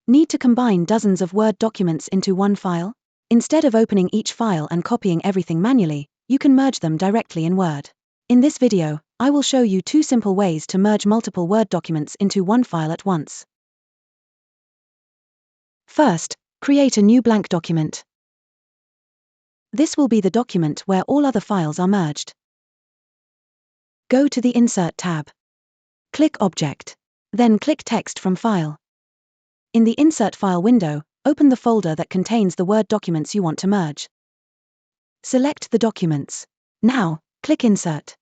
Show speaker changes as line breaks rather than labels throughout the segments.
Need to combine dozens of Word documents into one file? Instead of opening each file and copying everything manually, you can merge them directly in Word. In this video, I will show you 2 simple ways to merge multiple Word documents into one file at once. First, create a new blank document. This will be the document where all other files are merged. Go to the Insert tab. Click Object. Then click Text from File. In the Insert File window, open the folder that contains the Word documents you want to merge. Select the documents. Now, click Insert.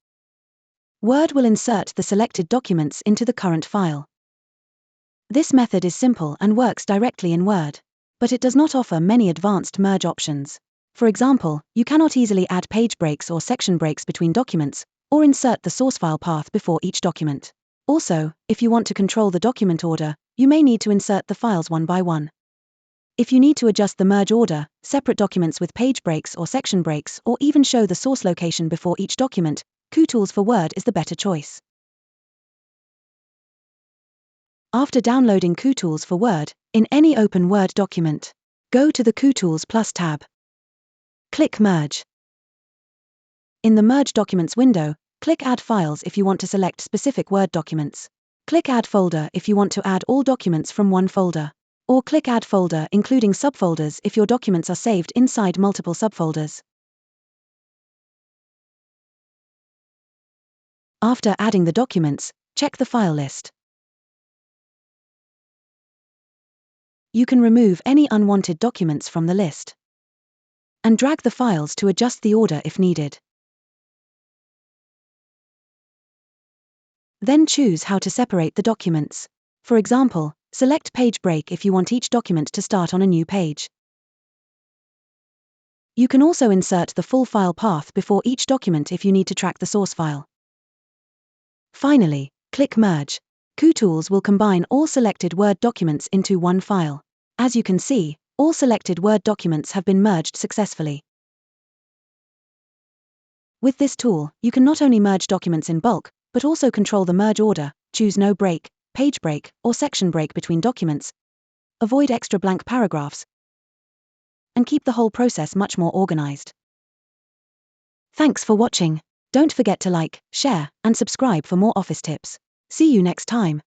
Word will insert the selected documents into the current file. This method is simple and works directly in Word, but it does not offer many advanced merge options. For example, you cannot easily add page breaks or section breaks between documents, or insert the source file path before each document. Also, if you want to control the document order, you may need to insert the files one by one. If you need to adjust the merge order, separate documents with page breaks or section breaks, or even show the source location before each document, Kutools for Word is the better choice. After downloading Kutools for Word, in any open Word document, go to the Kutools Plus tab. Click Merge. In the Merge Documents window, click Add Files if you want to select specific Word documents. Click Add Folder if you want to add all documents from one folder. Or click Add Folder including subfolders if your documents are saved inside multiple subfolders. After adding the documents, check the file list. You can remove any unwanted documents from the list. And drag the files to adjust the order if needed. Then choose how to separate the documents. For example, select Page Break if you want each document to start on a new page. You can also insert the full file path before each document if you need to track the source file. Finally, click Merge. Kutools will combine all selected Word documents into one file. As you can see, all selected Word documents have been merged successfully. With this tool, you can not only merge documents in bulk, but also control the merge order, choose no break, page break, or section break between documents, avoid extra blank paragraphs, and keep the whole process much more organized. Thanks for watching. Don't forget to like, share, and subscribe for more office tips. See you next time.